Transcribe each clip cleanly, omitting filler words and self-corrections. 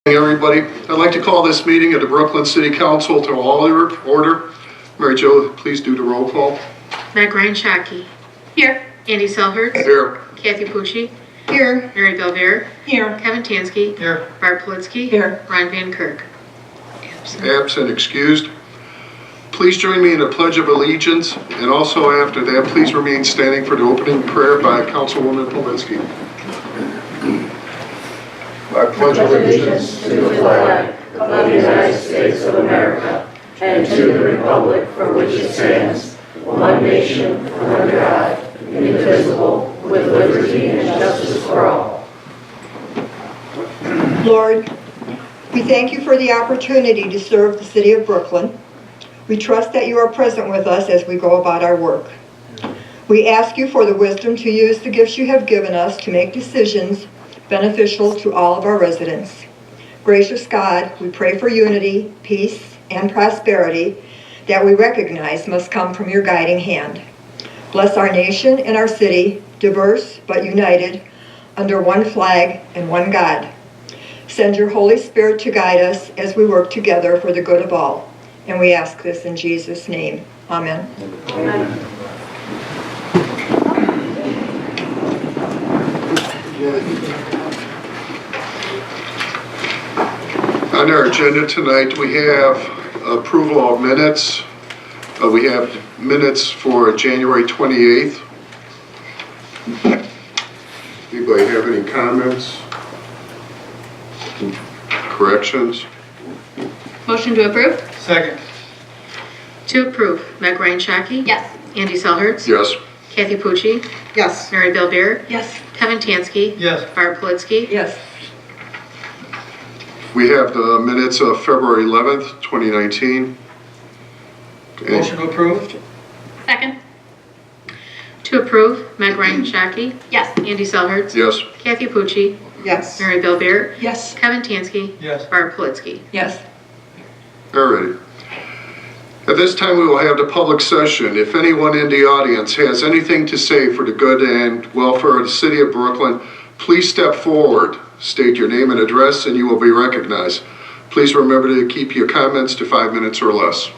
Hey everybody, I'd like to call this meeting of the Brooklyn City Council to order. Mary Jo, please do the roll call. Meg Ryan Shaki. Here. Andy Selhertz. Here. Kathy Pucci. Here. Mary Belvier. Here. Kevin Tansky. Here. Barb Politsky. Here. Ron Van Kirk. Absent, excused. Please join me in a pledge of allegiance, and also after that, please remain standing for the opening prayer by Councilwoman Politsky. I pledge allegiance to the flag of the United States of America and to the republic for which it stands, one nation, under God, indivisible, with liberty and justice for all. Lord, we thank you for the opportunity to serve the city of Brooklyn. We trust that you are present with us as we go about our work. We ask you for the wisdom to use the gifts you have given us to make decisions beneficial to all of our residents. Gracious God, we pray for unity, peace, and prosperity that we recognize must come from your guiding hand. Bless our nation and our city, diverse but united, under one flag and one God. Send your Holy Spirit to guide us as we work together for the good of all. And we ask this in Jesus' name. Amen. Amen. On our agenda tonight, we have approval of minutes. We have minutes for January 28th. Anybody have any comments? Corrections? Motion to approve? Second. To approve. Meg Ryan Shaki. Yes. Andy Selhertz. Yes. Kathy Pucci. Yes. Mary Belvier. Yes. Kevin Tansky. Yes. Barb Politsky. Yes. We have the minutes of February 11th, 2019. Motion to approve? Second. To approve. Meg Ryan Shaki. Yes. Andy Selhertz. Yes. Kathy Pucci. Yes. Mary Belvier. Yes. Kevin Tansky. Yes. Barb Politsky. Yes. Alrighty. At this time, we will have the public session. If anyone in the audience has anything to say for the good and welfare of the city of Brooklyn, please step forward, state your name and address, and you will be recognized. Please remember to keep your comments to 5 minutes or less.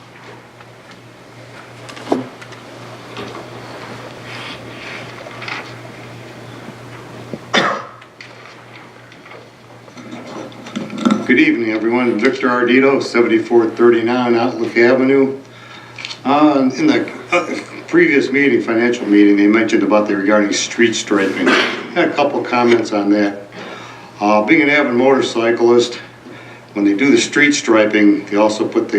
Good evening, everyone. Victor Ardito, 7439 Outlook Avenue. In the previous meeting, financial meeting, they mentioned about regarding street striping. I had a couple comments on that. Being an avid motorcyclist, when they do the street striping, they also put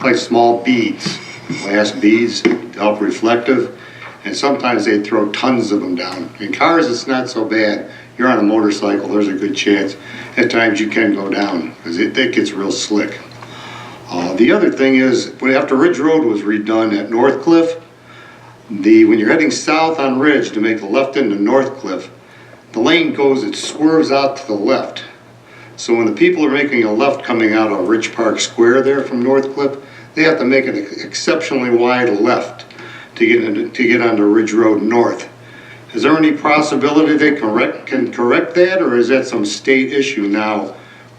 like small beads, glass beads, to help reflective, and sometimes they throw tons of them down. In cars, it's not so bad. You're on a motorcycle, there's a good chance. At times you can go down, because it gets real slick. The other thing is, after Ridge Road was redone at Northcliffe, when you're heading south on Ridge to make a left into Northcliffe, the lane it swerves out to the left. So when the people are making a left coming out of Ridge Park Square there from Northcliffe, they have to make an exceptionally wide left to get onto Ridge Road North. Is there any possibility they can correct that, or is that some state issue now,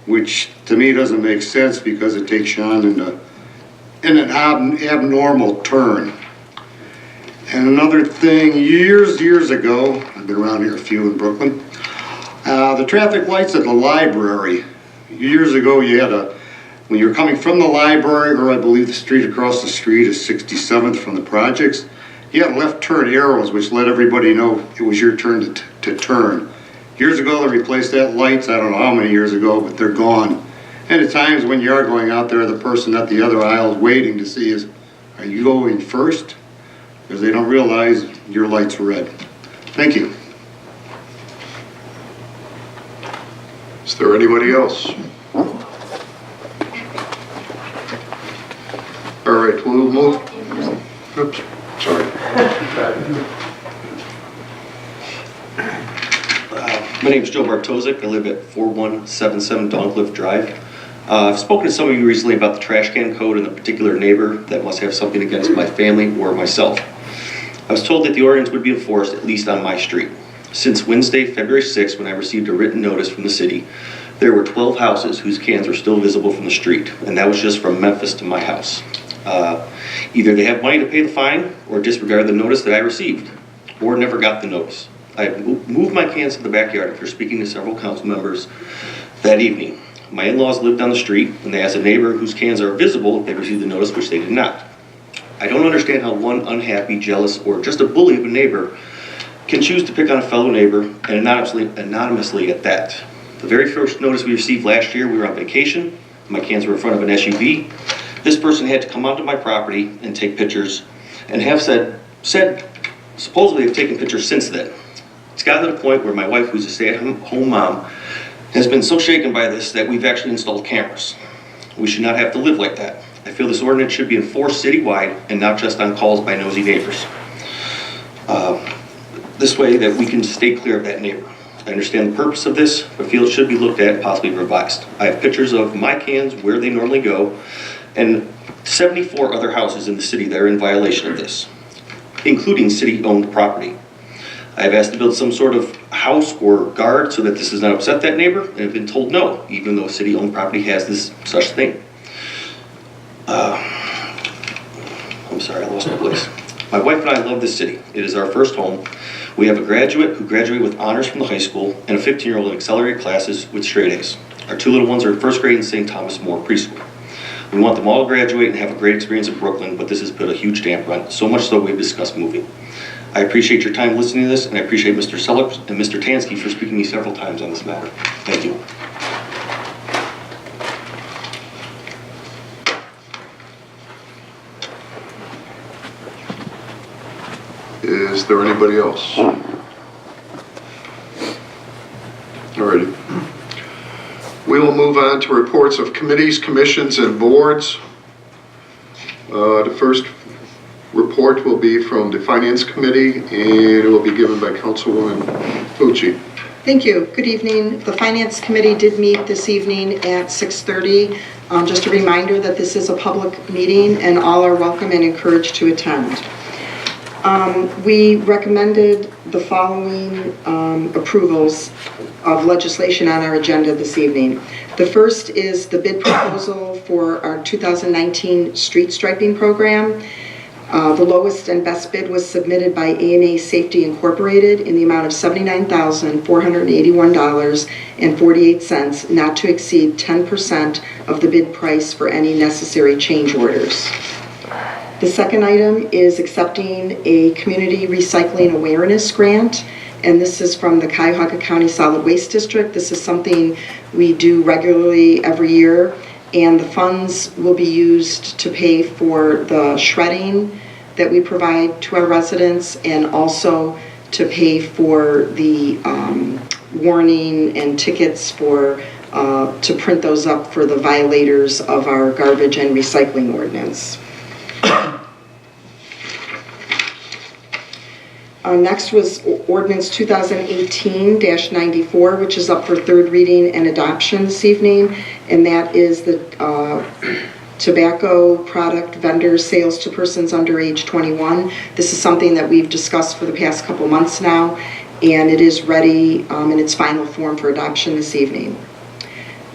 which to me doesn't make sense because it takes you on in an abnormal turn? And another thing, years ago, I've been around here a few in Brooklyn, the traffic lights at the library. Years ago, you had when you were coming from the library, or I believe the street across the street is 67th from the projects, you had left turn arrows which let everybody know it was your turn to turn. Years ago they replaced that lights, I don't know how many years ago, but they're gone. And at times when you are going out there, the person at the other aisle is waiting to see are you going first? Because they don't realize your light's red. Thank you. Is there anybody else? All right, we'll move. Oops, sorry. My name is Joe Bartozik. I live at 4177 Dawncliffe Drive. I've spoken to some of you recently about the trash can code and the particular neighbor that must have something against my family or myself. I was told that the ordinance would be enforced at least on my street. Since Wednesday, February 6th, when I received a written notice from the city there were 12 houses whose cans were still visible from the street, and that was just from Memphis to my house. Either they have money to pay the fine or disregard the notice that I received, or never got the notice. I moved my cans to the backyard after speaking to several council members that evening. My in-laws lived down the street, and they asked a neighbor whose cans are visible if they received the notice, which they did not. I don't understand how one unhappy, jealous, or just a bully of a neighbor can choose to pick on a fellow neighbor, and anonymously at that. The very first notice we received last year, we were on vacation. My cans were in front of an SUV. This person had to come onto my property and take pictures, and have said supposedly have taken pictures since then. It's gotten to the point where my wife, who's a stay-at-home mom, has been so shaken by this that we've actually installed cameras. We should not have to live like that. I feel this ordinance should be enforced citywide and not just on calls by nosy neighbors. This way that we can stay clear of that neighbor. I understand the purpose of this, but feel it should be looked at and possibly revised. I have pictures of my cans where they normally go, and 74 other houses in the city that are in violation of this, including city-owned property. I have asked to build some sort of house or guard so that this does not upset that neighbor, and have been told no, even though city-owned property has this such thing. I'm sorry, I lost my place. My wife and I love this city. It is our first home. We have a graduate who graduated with honors from the high school and a 15-year-old in accelerated classes with straight A's. Our two little ones are in first grade in St. Thomas More preschool. We want them all to graduate and have a great experience in Brooklyn, but this has put a huge damper on it, so much so we've discussed moving. I appreciate your time listening to this, and I appreciate Mr. Selleck and Mr. Tansky for speaking to me several times on this matter. Thank you. Is there anybody else? Alrighty. We will move on to reports of committees, commissions, and boards. The first report will be from the Finance Committee, and it will be given by Councilwoman Fucci. Thank you. Good evening. The Finance Committee did meet this evening at 6:30. Just a reminder that this is a public meeting and all are welcome and encouraged to attend. We recommended the following approvals of legislation on our agenda this evening. The first is the bid proposal for our 2019 street striping program. The lowest and best bid was submitted by A&A Safety Incorporated in the amount of $79,481.48, not to exceed 10% of the bid price for any necessary change orders. The second item is accepting a community recycling awareness grant, and this is from the Cuyahoga County Solid Waste District. This is something we do regularly every year, and the funds will be used to pay for the shredding that we provide to our residents, and also to pay for the warning and tickets for to print those up for the violators of our garbage and recycling ordinance. Next was Ordinance 2018-94, which is up for third reading and adoption this evening, and that is the tobacco product vendor sales to persons under age 21. This is something that we've discussed for the past couple months now, and it is ready in its final form for adoption this evening.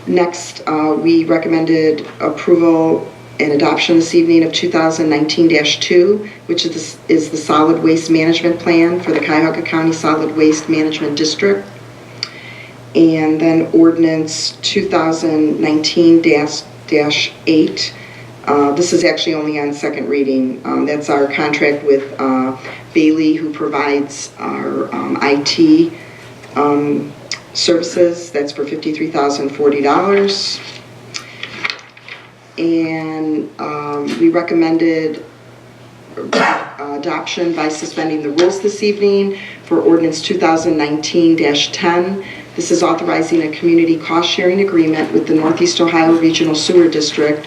Next, we recommended approval and adoption this evening of 2019-2, which is the Solid Waste Management Plan for the Cuyahoga County Solid Waste Management District. And then Ordinance 2019-8. This is actually only on second reading. That's our contract with Bailey, who provides our IT services. That's for $53,040. And we recommended adoption by suspending the rules this evening for Ordinance 2019-10. This is authorizing a community cost-sharing agreement with the Northeast Ohio Regional Sewer District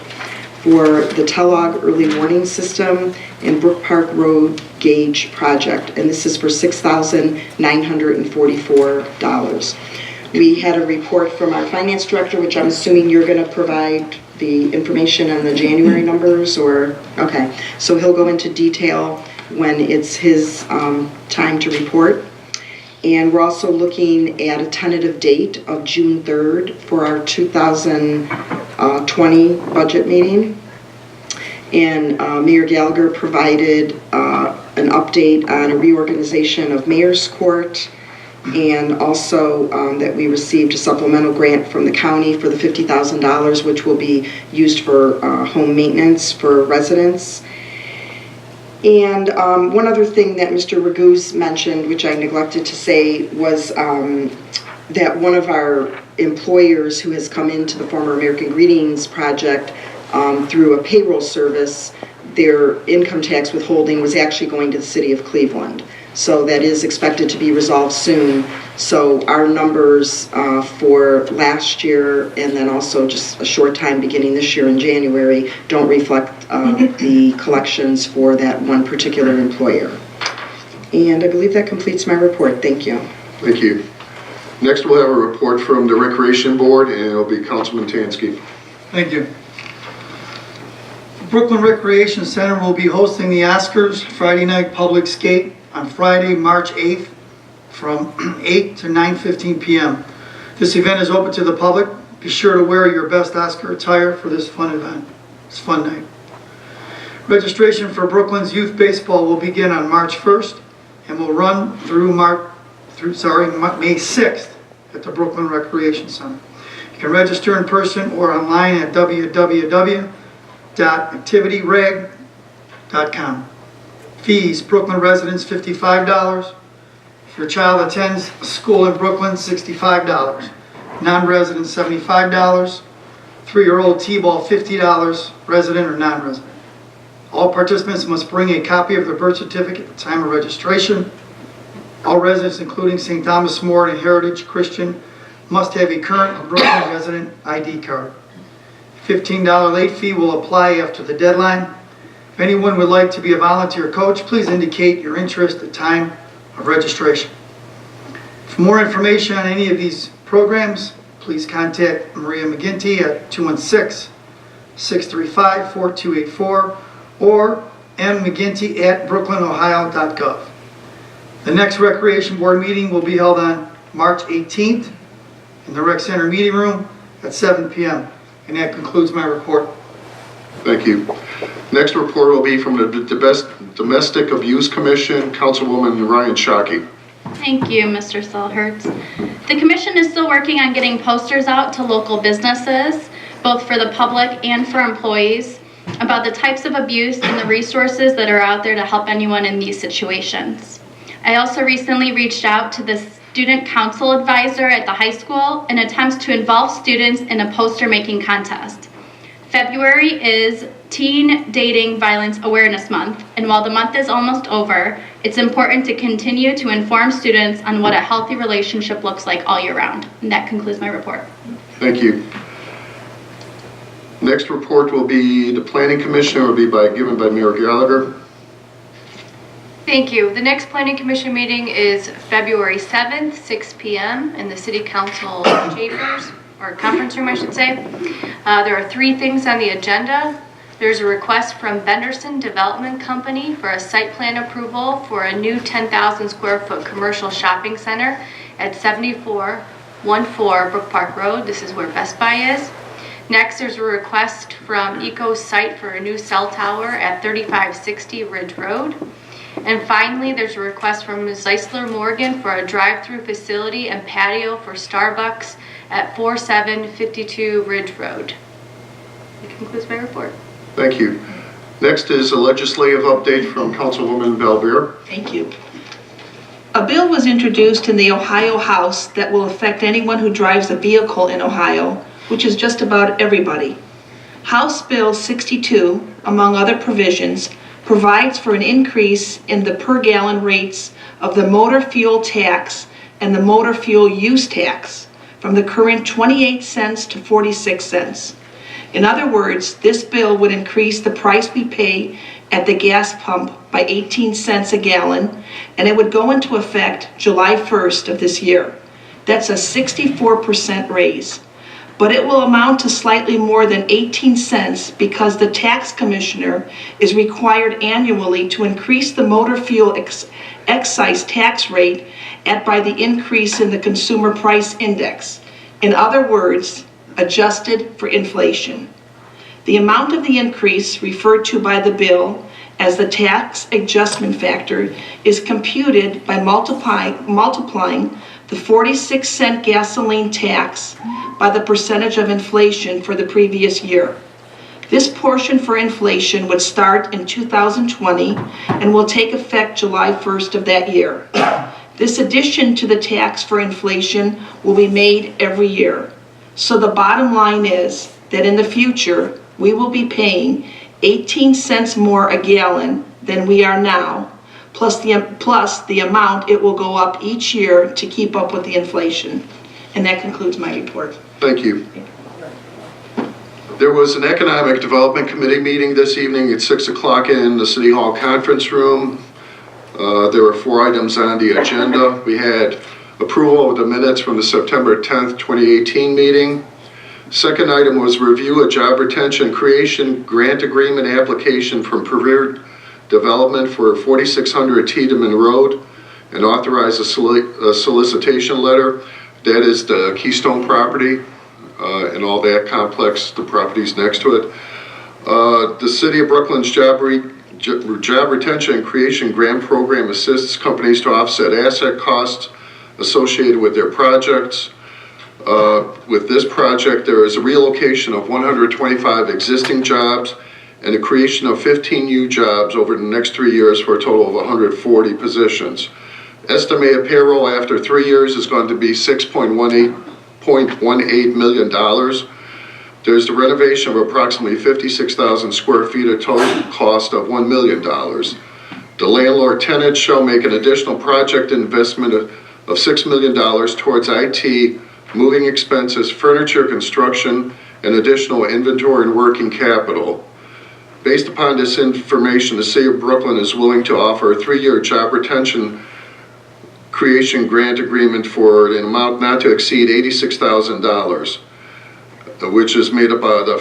for the Telog Early Warning System and Brook Park Road Gauge Project, and this is for $6,944. We had a report from our finance director, which I'm assuming you're going to provide the information on the January numbers, or okay, so he'll go into detail when it's his time to report. And we're also looking at a tentative date of June 3rd for our 2020 budget meeting. And Mayor Gallagher provided an update on a reorganization of Mayor's Court, and also that we received a supplemental grant from the county for the $50,000, which will be used for home maintenance for residents. And one other thing that Mr. Raguse mentioned, which I neglected to say, was that one of our employers who has come into the former American Greetings project through a payroll service, their income tax withholding was actually going to the city of Cleveland. So that is expected to be resolved soon. So our numbers for last year and then also just a short time beginning this year in January don't reflect the collections for that one particular employer. And I believe that completes my report. Thank you. Thank you. Next, we'll have a report from the Recreation Board, and it'll be Councilman Tansky. Thank you. Brooklyn Recreation Center will be hosting the Oscars Friday Night Public Skate on Friday, March 8th from 8 to 9:15 p.m. This event is open to the public. Be sure to wear your best Oscar attire for this fun event. It's a fun night. Registration for Brooklyn's youth baseball will begin on March 1st and will run through May 6th at the Brooklyn Recreation Center. You can register in person or online at www.activityreg.com. Fees: Brooklyn residents $55. If your child attends a school in Brooklyn, $65. Non-residents $75. 3-year-old T-ball $50, resident or non-resident. All participants must bring a copy of their birth certificate at the time of registration. All residents, including St. Thomas More and Heritage Christian, must have a current Brooklyn resident ID card. $15 late fee will apply after the deadline. If anyone would like to be a volunteer coach, please indicate your interest at the time of registration. For more information on any of these programs, please contact Maria McGinty at 216-635-4284 or mmcginty@brooklynohio.gov. The next Recreation Board meeting will be held on March 18th in the Rec Center meeting room at 7 p.m. And that concludes my report. Thank you. Next report will be from the Domestic Abuse Commission, Councilwoman Ryan Shockey. Thank you, Mr. Selhertz. The Commission is still working on getting posters out to local businesses, both for the public and for employees, about the types of abuse and the resources that are out there to help anyone in these situations. I also recently reached out to the student council advisor at the high school in attempts to involve students in a poster making contest. February is Teen Dating Violence Awareness Month, and while the month is almost over, it's important to continue to inform students on what a healthy relationship looks like all year round. And that concludes my report. Thank you. Next report will be the Planning Commission. It will be given by Mayor Gallagher. Thank you. The next Planning Commission meeting is February 7th, 6 p.m. in the City Council chambers, or conference room, I should say. There are 3 things on the agenda. There's a request from Benderson Development Company for a site plan approval for a new 10,000 square foot commercial shopping center at 7414 Brook Park Road. This is where Best Buy is. Next, there's a request from Eco Site for a new cell tower at 3560 Ridge Road. And finally, there's a request from Ms. Zeisler Morgan for a drive-through facility and patio for Starbucks at 4752 Ridge Road. That concludes my report. Thank you. Next is a legislative update from Councilwoman Balbier. Thank you. A bill was introduced in the Ohio House that will affect anyone who drives a vehicle in Ohio, which is just about everybody. House Bill 62, among other provisions, provides for an increase in the per gallon rates of the motor fuel tax and the motor fuel use tax from the current 28 cents to 46 cents. In other words, this bill would increase the price we pay at the gas pump by 18 cents a gallon, and it would go into effect July 1st of this year. That's a 64% raise. But it will amount to slightly more than 18 cents because the tax commissioner is required annually to increase the motor fuel excise tax rate by the increase in the Consumer Price Index. In other words, adjusted for inflation. The amount of the increase referred to by the bill as the tax adjustment factor is computed by multiplying the 46-cent gasoline tax by the percentage of inflation for the previous year. This portion for inflation would start in 2020 and will take effect July 1st of that year. This addition to the tax for inflation will be made every year. So the bottom line is that in the future, we will be paying 18 cents more a gallon than we are now, plus the amount it will go up each year to keep up with the inflation. And that concludes my report. Thank you. There was an Economic Development Committee meeting this evening at 6 o'clock in the City Hall Conference Room. There were 4 items on the agenda. We had approval of the minutes from the September 10th, 2018 meeting. Second item was review a job retention creation grant agreement application from Premier Development for 4600 Tiedemann Road and authorize a solicitation letter. That is the Keystone property and all that complex, the properties next to it. The City of Brooklyn's job retention and creation grant program assists companies to offset asset costs associated with their projects. With this project, there is a relocation of 125 existing jobs and the creation of 15 new jobs over the next 3 years for a total of 140 positions. Estimated payroll after 3 years is going to be $6.18 million. There's the renovation of approximately 56,000 square feet at total cost of $1 million. The landlord tenant shall make an additional project investment of $6 million towards IT, moving expenses, furniture, construction, and additional inventory and working capital. Based upon this information, the City of Brooklyn is willing to offer a 3-year job retention creation grant agreement for an amount not to exceed $86,000, which is made up for the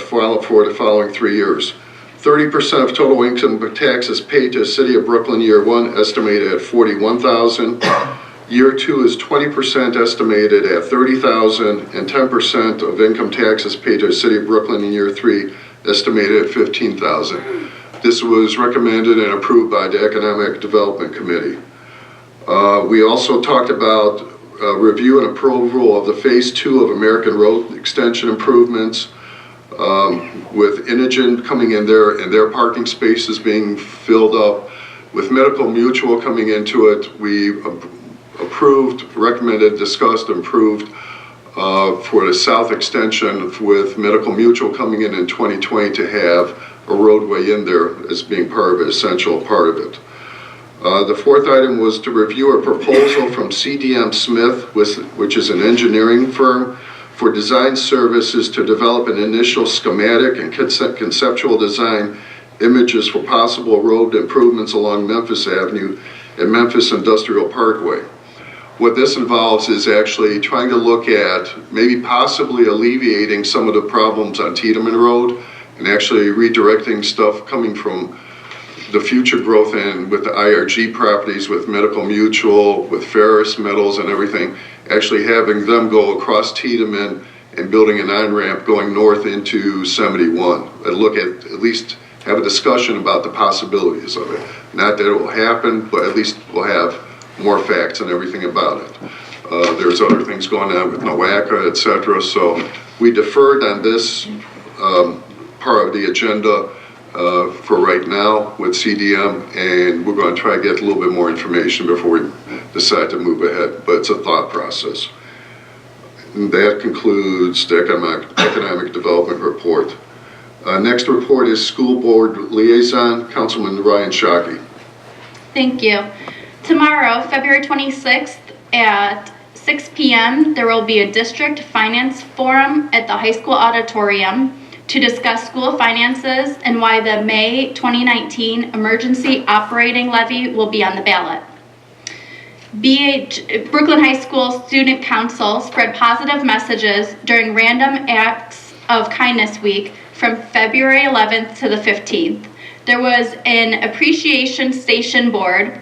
following 3 years. 30% of total income taxes paid to the City of Brooklyn year 1 estimated at $41,000. Year 2 is 20% estimated at $30,000, and 10% of income taxes paid to the City of Brooklyn in year 3 estimated at $15,000. This was recommended and approved by the Economic Development Committee. We also talked about review and approval of the Phase 2 of American Road extension improvements, with Inogen coming in there and their parking spaces being filled up. With Medical Mutual coming into it, we approved, recommended, discussed, approved for the south extension with Medical Mutual coming in 2020 to have a roadway in there as being part of it, essential part of it. The fourth item was to review a proposal from CDM Smith, which is an engineering firm, for design services to develop an initial schematic and conceptual design images for possible road improvements along Memphis Avenue and Memphis Industrial Parkway. What this involves is actually trying to look at maybe possibly alleviating some of the problems on Tiedemann Road and actually redirecting stuff coming from the future growth and with the IRG properties, with Medical Mutual, with Ferris Metals and everything, actually having them go across Tiedemann and building an on-ramp going north into 71. And look at least have a discussion about the possibilities of it. Not that it will happen, but at least we'll have more facts and everything about it. There's other things going on with NOACA, et cetera. So we deferred on this part of the agenda for right now with CDM, and we're going to try to get a little bit more information before we decide to move ahead, but it's a thought process. And that concludes the Economic Development Report. Next report is School Board Liaison, Councilman Ryan Shockey. Thank you. Tomorrow, February 26th at 6 p.m., there will be a district finance forum at the high school auditorium to discuss school finances and why the May 2019 emergency operating levy will be on the ballot. Brooklyn High School Student Council spread positive messages during Random Acts of Kindness Week from February 11th to the 15th. There was an appreciation station board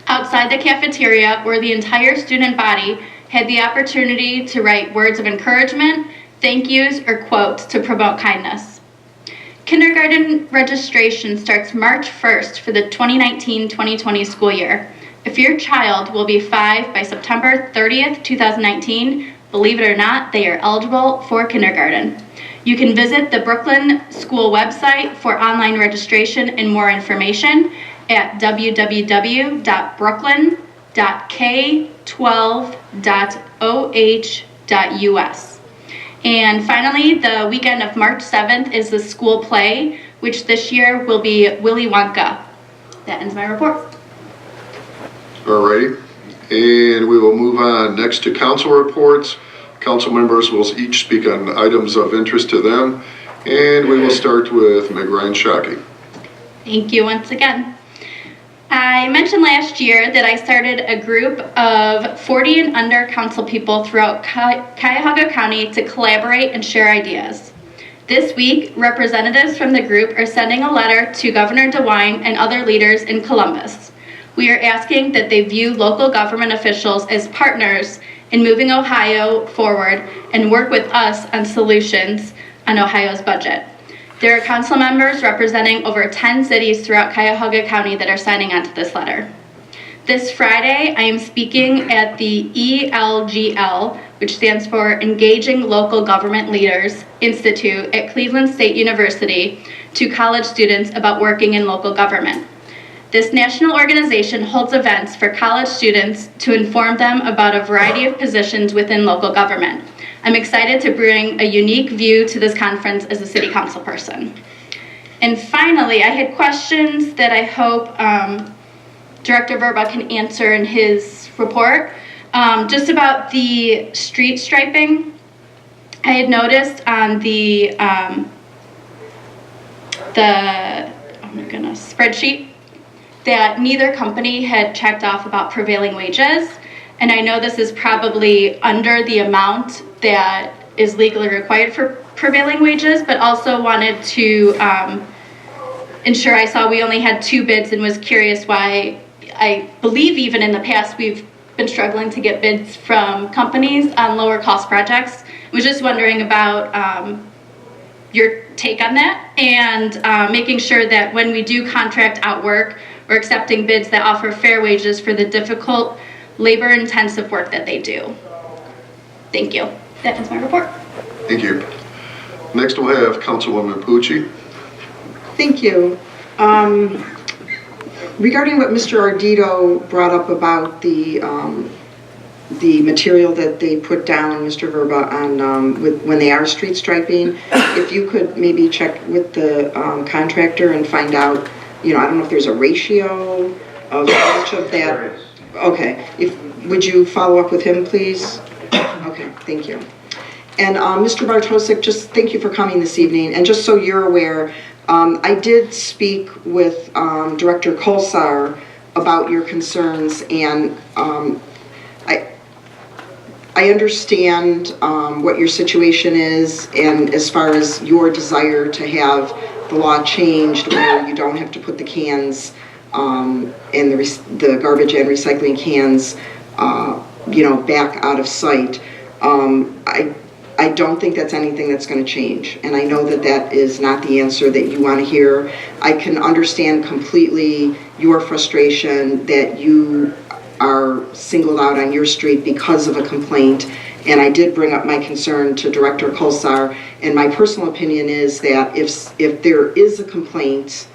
outside the cafeteria where the entire student body had the opportunity to write words of encouragement, thank yous, or quotes to promote kindness. Kindergarten registration starts March 1st for the 2019-2020 school year. If your child will be 5 by September 30th, 2019, believe it or not, they are eligible for kindergarten. You can visit the Brooklyn School website for online registration and more information at www.brooklyn.k12.oh.us. And finally, the weekend of March 7th is the school play, which this year will be Willy Wonka. That ends my report. Alrighty, and we will move on next to council reports. Council members will each speak on items of interest to them, and we will start with Meg Ryan Shockey. Thank you once again. I mentioned last year that I started a group of 40 and under council people throughout Cuyahoga County to collaborate and share ideas. This week, representatives from the group are sending a letter to Governor DeWine and other leaders in Columbus. We are asking that they view local government officials as partners in moving Ohio forward and work with us on solutions on Ohio's budget. There are council members representing over 10 cities throughout Cuyahoga County that are signing on to this letter. This Friday, I am speaking at the ELGL, which stands for Engaging Local Government Leaders Institute at Cleveland State University, to college students about working in local government. This national organization holds events for college students to inform them about a variety of positions within local government. I'm excited to bring a unique view to this conference as a city council person. And finally, I had questions that I hope Director Verba can answer in his report. Just about the street striping. I had noticed on the spreadsheet that neither company had checked off about prevailing wages. And I know this is probably under the amount that is legally required for prevailing wages, but also wanted to ensure. I saw we only had 2 bids and was curious why. I believe even in the past we've been struggling to get bids from companies on lower cost projects. I was just wondering about your take on that, and making sure that when we do contract out work, we're accepting bids that offer fair wages for the difficult, labor-intensive work that they do. Thank you. That ends my report. Thank you. Next we'll have Councilwoman Pucci. Thank you. Regarding what Mr. Ardito brought up about the material that they put down, Mr. Verba, on when they are street striping, if you could maybe check with the contractor and find out, I don't know if there's a ratio of how much of that. Okay. Would you follow up with him, please? Okay, thank you. And Mr. Bartosik, just thank you for coming this evening. And just so you're aware, I did speak with Director Kolsar about your concerns, and I understand what your situation is, and as far as your desire to have the law changed where you don't have to put the cans and the garbage and recycling cans, back out of sight. I don't think that's anything that's going to change, and I know that that is not the answer that you want to hear. I can understand completely your frustration that you are singled out on your street because of a complaint, and I did bring up my concern to Director Kolsar, and my personal opinion is that if there is a complaint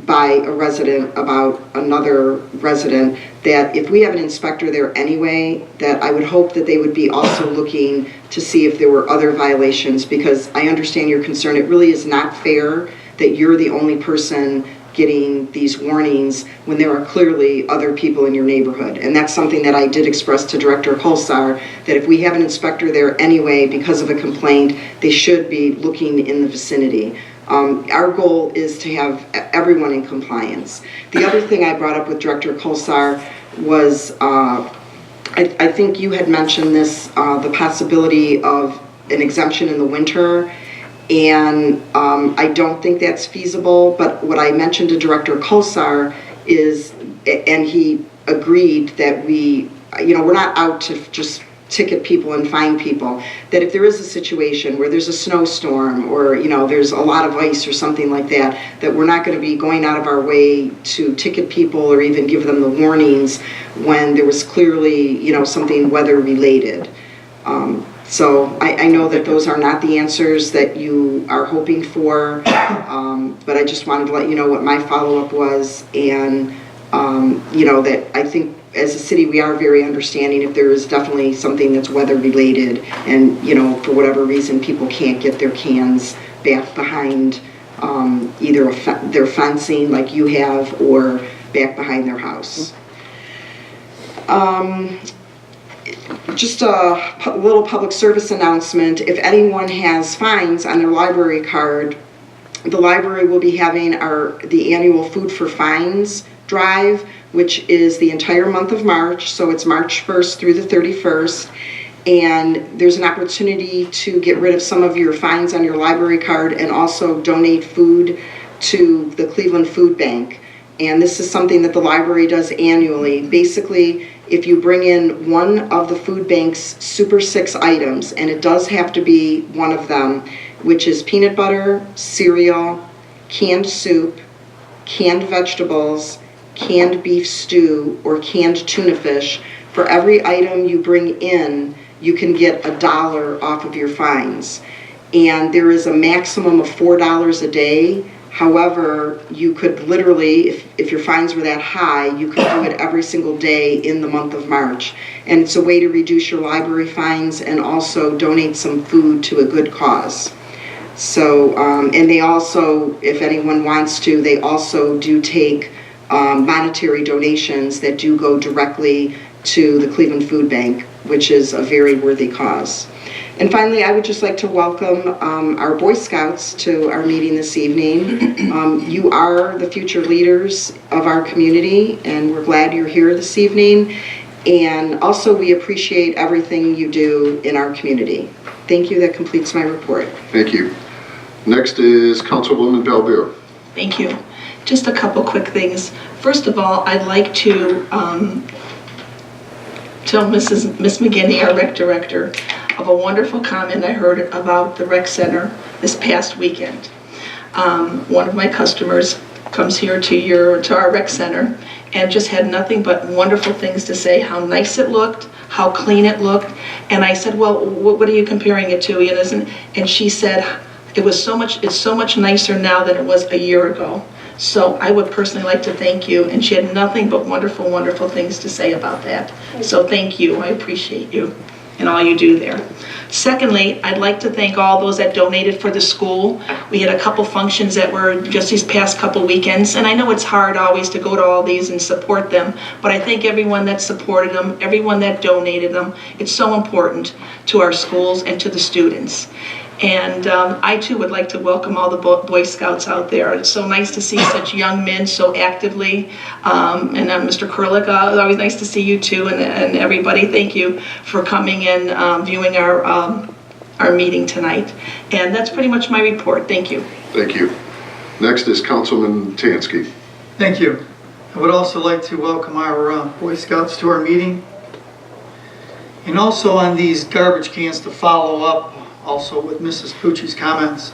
by a resident about another resident, that if we have an inspector there anyway, that I would hope that they would be also looking to see if there were other violations, because I understand your concern. It really is not fair that you're the only person getting these warnings when there are clearly other people in your neighborhood. And that's something that I did express to Director Kolsar, that if we have an inspector there anyway because of a complaint, they should be looking in the vicinity. Our goal is to have everyone in compliance. The other thing I brought up with Director Kolsar was, I think you had mentioned this, the possibility of an exemption in the winter, and I don't think that's feasible, but what I mentioned to Director Kolsar is, and he agreed that we're not out to just ticket people and fine people, that if there is a situation where there's a snowstorm or, there's a lot of ice or something like that, that we're not going to be going out of our way to ticket people or even give them the warnings when there was clearly, something weather related. So I know that those are not the answers that you are hoping for, but I just wanted to let you know what my follow-up was, and that I think as a city we are very understanding if there is definitely something that's weather related, and for whatever reason people can't get their cans back behind either their fencing like you have or back behind their house. Just a little public service announcement. If anyone has fines on their library card, the library will be having the annual Food for Fines drive, which is the entire month of March. So it's March 1st through the 31st. And there's an opportunity to get rid of some of your fines on your library card and also donate food to the Cleveland Food Bank. And this is something that the library does annually. Basically, if you bring in one of the food bank's Super 6 items, and it does have to be one of them, which is peanut butter, cereal, canned soup, canned vegetables, canned beef stew, or canned tuna fish, for every item you bring in, you can get $1 off of your fines. And there is a maximum of $4 a day. However, you could literally, if your fines were that high, you could do it every single day in the month of March. And it's a way to reduce your library fines and also donate some food to a good cause. So, and they also, if anyone wants to, they also do take monetary donations that do go directly to the Cleveland Food Bank, which is a very worthy cause. And finally, I would just like to welcome our Boy Scouts to our meeting this evening. You are the future leaders of our community, and we're glad you're here this evening. And also, we appreciate everything you do in our community. Thank you. That completes my report. Thank you. Next is Councilwoman Bellbeer. Thank you. Just a couple quick things. First of all, I'd like to tell Miss McGinney, our rec director, of a wonderful comment I heard about the rec center this past weekend. One of my customers comes here to our rec center and just had nothing but wonderful things to say, how nice it looked, how clean it looked. And I said, well, what are you comparing it to? And she said, it's so much nicer now than it was a year ago. So I would personally like to thank you. And she had nothing but wonderful, wonderful things to say about that. So thank you. I appreciate you and all you do there. Secondly, I'd like to thank all those that donated for the school. We had a couple functions that were just these past couple weekends, and I know it's hard always to go to all these and support them, but I thank everyone that supported them, everyone that donated them. It's so important to our schools and to the students. And I too would like to welcome all the Boy Scouts out there. It's so nice to see such young men so actively. And Mr. Kurlik, it's always nice to see you too, and everybody. Thank you for coming and viewing our meeting tonight. And that's pretty much my report. Thank you. Thank you. Next is Councilman Tansky. Thank you. I would also like to welcome our Boy Scouts to our meeting. And also on these garbage cans to follow up also with Mrs. Pucci's comments.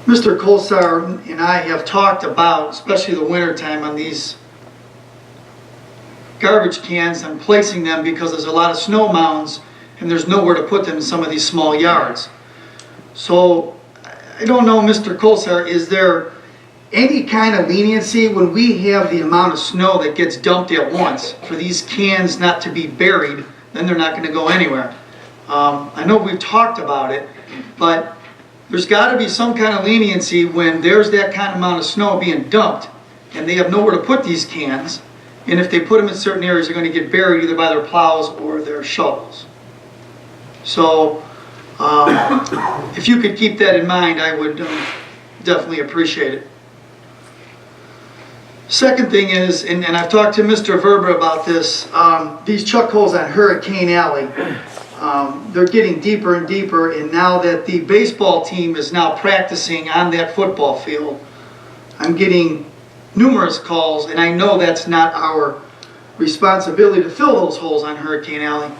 Mr. Kolsar and I have talked about, especially the winter time, on these garbage cans and placing them because there's a lot of snow mounds and there's nowhere to put them in some of these small yards. So I don't know, Mr. Kolsar, is there any kind of leniency when we have the amount of snow that gets dumped at once for these cans not to be buried? Then they're not going to go anywhere. I know we've talked about it, but there's got to be some kind of leniency when there's that kind of amount of snow being dumped and they have nowhere to put these cans, and if they put them in certain areas, they're going to get buried either by their plows or their shovels. So if you could keep that in mind, I would definitely appreciate it. Second thing is, and I've talked to Mr. Verber about this, these chuck holes on Hurricane Alley. They're getting deeper and deeper, and now that the baseball team is now practicing on that football field, I'm getting numerous calls, and I know that's not our responsibility to fill those holes on Hurricane Alley.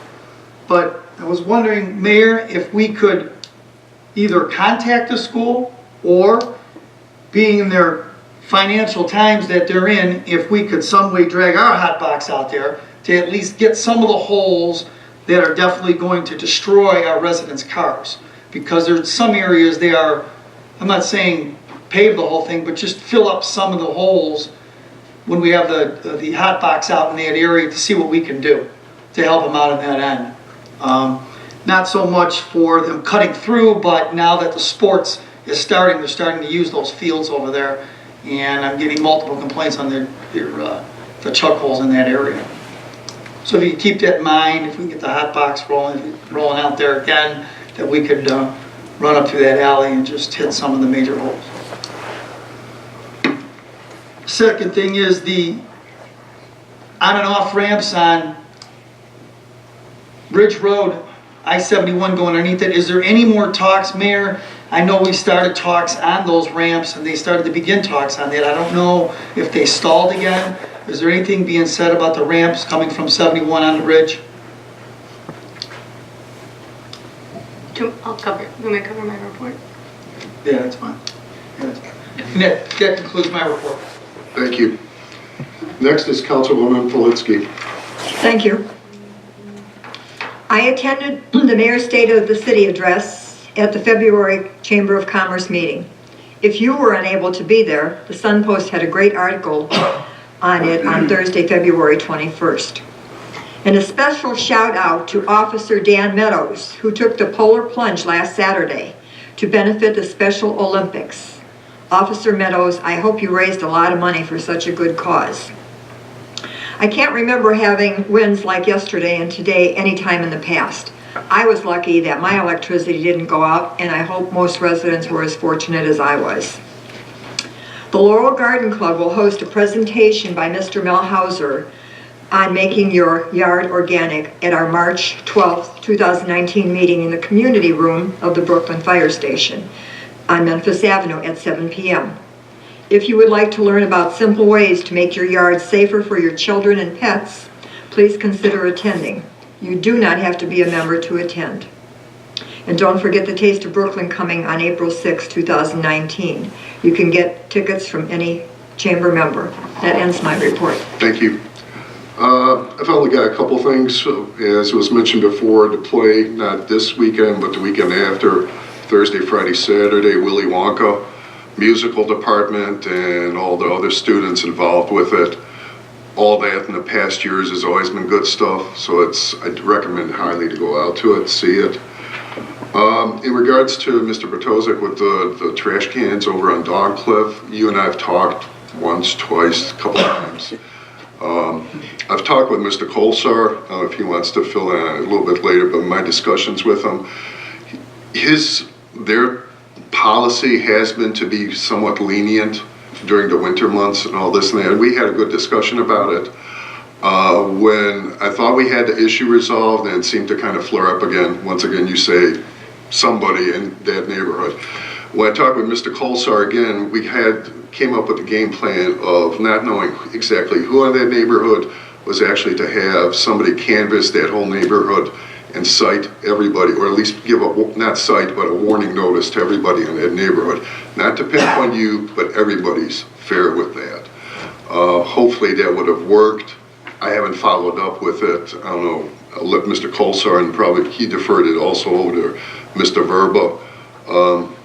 But I was wondering, Mayor, if we could either contact the school or, being in their financial times that they're in, if we could some way drag our hot box out there to at least get some of the holes that are definitely going to destroy our residents' cars. Because there's some areas they are, I'm not saying pave the whole thing, but just fill up some of the holes when we have the hot box out in that area to see what we can do to help them out on that end. Not so much for them cutting through, but now that the sports is starting, they're starting to use those fields over there, and I'm getting multiple complaints on the chuck holes in that area. So if you keep that in mind, if we can get the hot box rolling out there again, that we could run up through that alley and just hit some of the major holes. Second thing is the on and off ramps on Ridge Road, I-71 going underneath it. Is there any more talks, Mayor? I know we started talks on those ramps and they started to begin talks on that. I don't know if they stalled again. Is there anything being said about the ramps coming from 71 on the ridge? I'll cover, you want me to cover my report? Yeah, that's fine. Yeah, that's fine. And that concludes my report. Thank you. Next is Councilwoman Politsky. Thank you. I attended the Mayor's State of the City address at the February Chamber of Commerce meeting. If you were unable to be there, the Sun Post had a great article on it on Thursday, February 21st. And a special shout out to Officer Dan Meadows, who took the polar plunge last Saturday to benefit the Special Olympics. Officer Meadows, I hope you raised a lot of money for such a good cause. I can't remember having winds like yesterday and today any time in the past. I was lucky that my electricity didn't go out, and I hope most residents were as fortunate as I was. The Laurel Garden Club will host a presentation by Mr. Mel Hauser on making your yard organic at our March 12th, 2019 meeting in the community room of the Brooklyn Fire Station on Memphis Avenue at 7 p.m. If you would like to learn about simple ways to make your yard safer for your children and pets, please consider attending. You do not have to be a member to attend. And don't forget the Taste of Brooklyn coming on April 6, 2019. You can get tickets from any chamber member. That ends my report. Thank you. I've only got a couple things, as was mentioned before, to play, not this weekend, but the weekend after, Thursday, Friday, Saturday, Willy Wonka musical department and all the other students involved with it. All that in the past years has always been good stuff, so I'd recommend highly to go out to it, see it. In regards to Mr. Bartosik with the trash cans over on Dog Cliff, you and I have talked once, twice, a couple times. I've talked with Mr. Kolsar, if he wants to fill in a little bit later, but my discussions with him, their policy has been to be somewhat lenient during the winter months and all this and that. We had a good discussion about it. When I thought we had the issue resolved, and it seemed to kind of flare up again. Once again, you say somebody in that neighborhood. When I talked with Mr. Kolsar again, we came up with a game plan of not knowing exactly who in that neighborhood was actually to have somebody canvass that whole neighborhood and cite everybody, or at least give not cite, but a warning notice to everybody in that neighborhood. Not to pick on you, but everybody's fair with that. Hopefully that would have worked. I haven't followed up with it. I don't know. I'll let Mr. Kolsar, and probably he deferred it also over to Mr. Verba.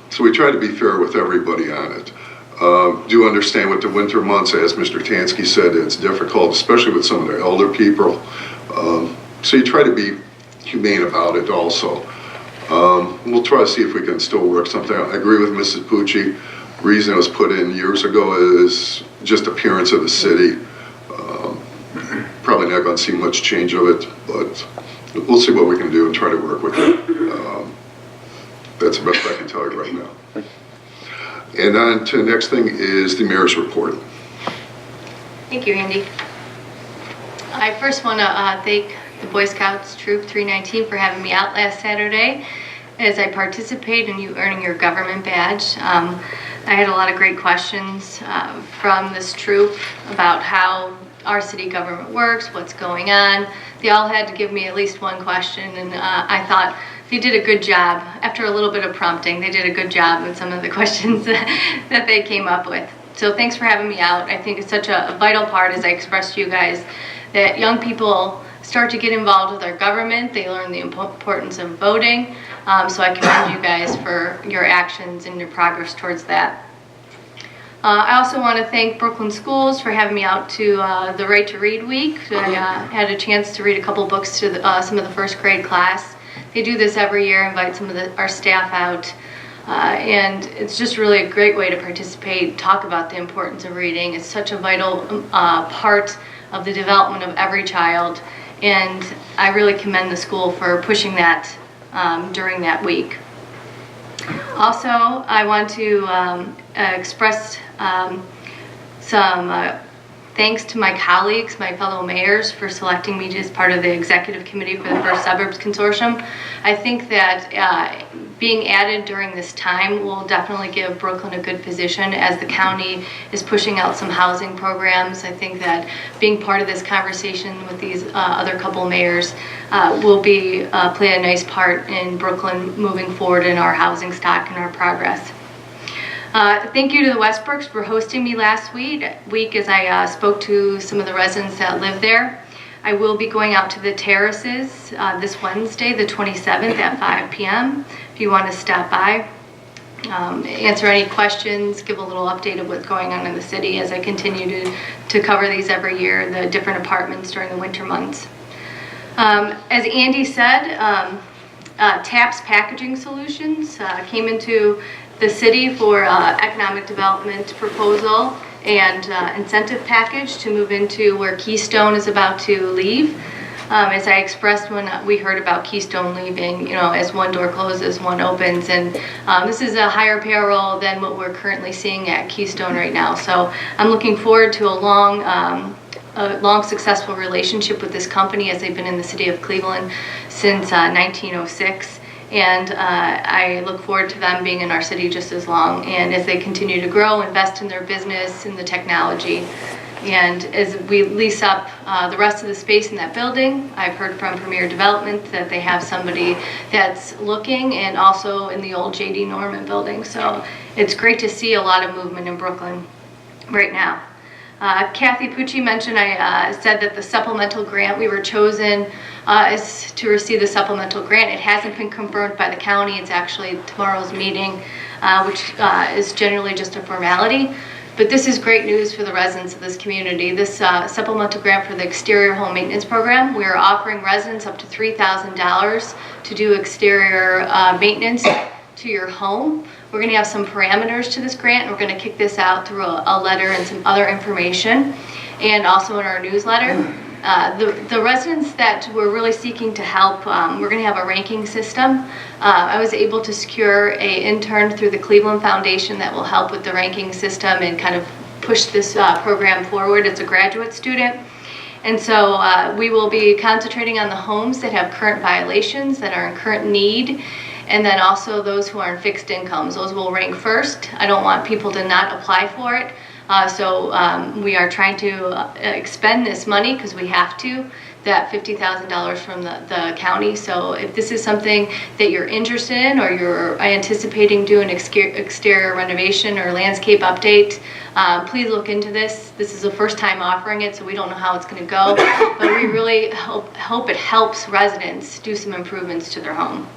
So we try to be fair with everybody on it. Do understand with the winter months, as Mr. Tansky said, it's difficult, especially with some of the elder people. So you try to be humane about it also. We'll try to see if we can still work something out. I agree with Mrs. Pucci. Reason it was put in years ago is just appearance of the city. Probably not going to see much change of it, but we'll see what we can do and try to work with it. That's the best I can tell you right now. And on to the next thing is the mayor's report. Thank you, Andy. I first want to thank the Boy Scouts Troop 319 for having me out last Saturday as I participate in you earning your government badge. I had a lot of great questions from this troop about how our city government works, what's going on. They all had to give me at least one question, and I thought they did a good job. After a little bit of prompting, they did a good job with some of the questions that they came up with. So thanks for having me out. I think it's such a vital part, as I expressed to you guys, that young people start to get involved with our government. They learn the importance of voting. So I commend you guys for your actions and your progress towards that. I also want to thank Brooklyn Schools for having me out to the Right to Read Week. I had a chance to read a couple books to some of the first grade class. They do this every year, invite some of our staff out. And it's just really a great way to participate, talk about the importance of reading. It's such a vital part of the development of every child. And I really commend the school for pushing that during that week. Also, I want to express some thanks to my colleagues, my fellow mayors, for selecting me as part of the executive committee for the First Suburbs Consortium. I think that being added during this time will definitely give Brooklyn a good position as the county is pushing out some housing programs. I think that being part of this conversation with these other couple mayors will play a nice part in Brooklyn moving forward in our housing stock and our progress. Thank you to the Westbrooks for hosting me last week as I spoke to some of the residents that live there. I will be going out to the terraces this Wednesday, the 27th at 5 p.m. if you want to stop by, answer any questions, give a little update of what's going on in the city as I continue to cover these every year, the different apartments during the winter months. As Andy said, TAPS Packaging Solutions came into the city for economic development proposal and incentive package to move into where Keystone is about to leave. As I expressed when we heard about Keystone leaving, as one door closes, one opens, and this is a higher payroll than what we're currently seeing at Keystone right now. So I'm looking forward to a long successful relationship with this company, as they've been in the city of Cleveland since 1906. And I look forward to them being in our city just as long, and as they continue to grow, invest in their business, in the technology. And as we lease up the rest of the space in that building, I've heard from Premier Development that they have somebody that's looking, and also in the old J.D. Norman building. So it's great to see a lot of movement in Brooklyn right now. Kathy Pucci mentioned, I said that the supplemental grant, we were chosen is to receive the supplemental grant. It hasn't been confirmed by the county. It's actually tomorrow's meeting, which is generally just a formality. But this is great news for the residents of this community. This supplemental grant for the exterior home maintenance program, we are offering residents up to $3,000 to do exterior maintenance to your home. We're going to have some parameters to this grant, and we're going to kick this out through a letter and some other information, and also in our newsletter. The residents that we're really seeking to help, we're going to have a ranking system. I was able to secure an intern through the Cleveland Foundation that will help with the ranking system and kind of push this program forward. It's a graduate student. And so we will be concentrating on the homes that have current violations, that are in current need, and then also those who are in fixed incomes. Those will rank first. I don't want people to not apply for it. So we are trying to expend this money, because we have to, that $50,000 from the county. So if this is something that you're interested in, or you're anticipating doing exterior renovation or landscape update, please look into this. This is the first time offering it, so we don't know how it's going to go. But we really hope it helps residents do some improvements to their home.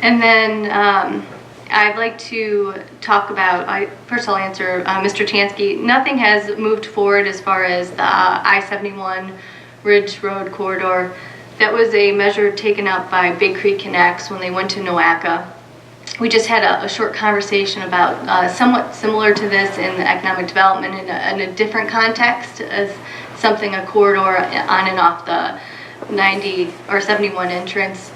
And then I'd like to talk about, first I'll answer Mr. Tansky. Nothing has moved forward as far as the I-71 Ridge Road corridor. That was a measure taken up by Big Creek Connects when they went to NOACA. We just had a short conversation about somewhat similar to this in economic development in a different context, as something, a corridor on and off the 90 or 71 entrance.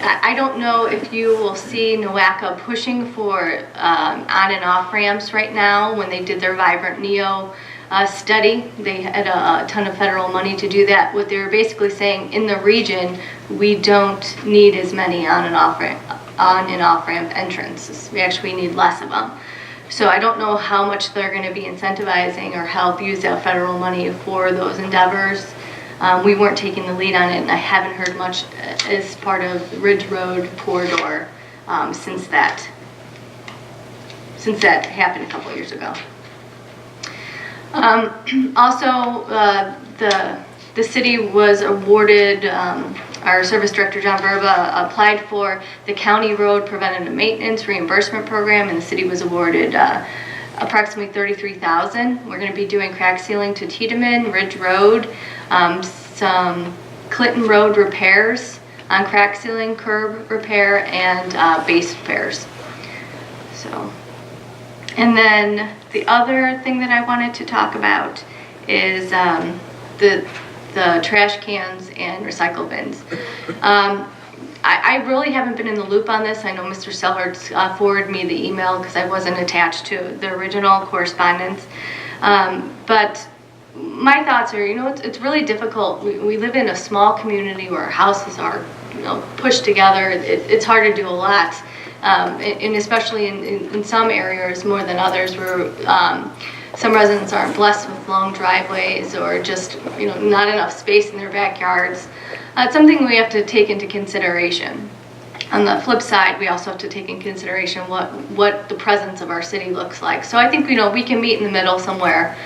I don't know if you will see NOACA pushing for on and off ramps right now. When they did their Vibrant Neo study, they had a ton of federal money to do that. What they were basically saying, in the region, we don't need as many on and off ramp entrances. We actually need less of them. So I don't know how much they're going to be incentivizing or help use that federal money for those endeavors. We weren't taking the lead on it, and I haven't heard much as part of Ridge Road corridor since that happened a couple years ago. Also, the city was awarded, our service director John Verba applied for the county road preventative maintenance reimbursement program, and the city was awarded approximately $33,000. We're going to be doing crack sealing to Tiedemann, Ridge Road, some Clinton Road repairs on crack sealing, curb repair, and base repairs. So, and then the other thing that I wanted to talk about is the trash cans and recycle bins. I really haven't been in the loop on this. I know Mr. Sellards forwarded me the email because I wasn't attached to the original correspondence. But my thoughts are, it's really difficult. We live in a small community where our houses are, pushed together. It's hard to do a lot. And especially in some areas more than others where some residents aren't blessed with long driveways or just not enough space in their backyards. It's something we have to take into consideration. On the flip side, we also have to take in consideration what the presence of our city looks like. So I think we can meet in the middle somewhere,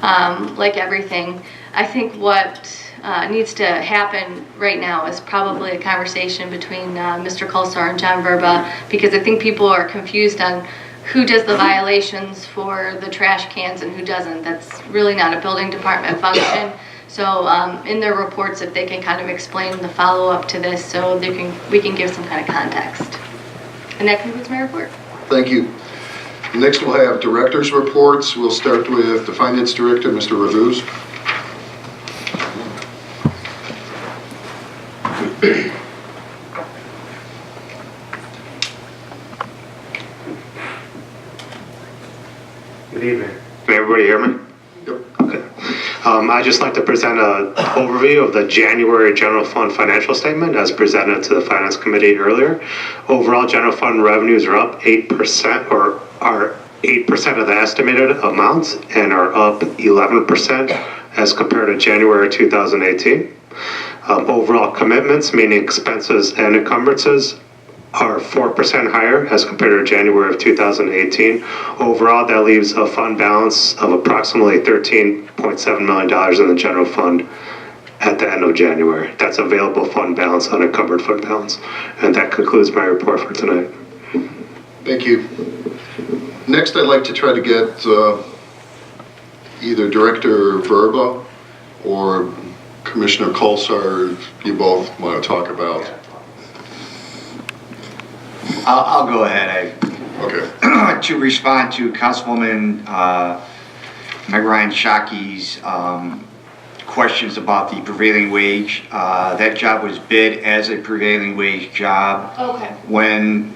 like everything. I think what needs to happen right now is probably a conversation between Mr. Kolsar and John Verba, because I think people are confused on who does the violations for the trash cans and who doesn't. That's really not a building department function. So in their reports, if they can kind of explain the follow-up to this so we can give some kind of context. And that concludes my report. Thank you. Next, we'll have directors' reports. We'll start with the finance director, Mr. Ravuz. Good evening. Can everybody hear me? Yep. Okay. I'd just like to present an overview of the January general fund financial statement as presented to the finance committee earlier. Overall general fund revenues are up 8% or are 8% of the estimated amounts and are up 11% as compared to January 2018. Overall commitments, meaning expenses and encumbrances, are 4% higher as compared to January of 2018. Overall, that leaves a fund balance of approximately $13.7 million in the general fund at the end of January. That's available fund balance, unencumbered fund balance. And that concludes my report for tonight. Thank you. Next, I'd like to try to get either Director Verba or Commissioner Kolsar, if you both want to talk about. I'll go ahead. Okay. To respond to Councilwoman Meg Ryan Shockey's questions about the prevailing wage. That job was bid as a prevailing wage job. Okay. When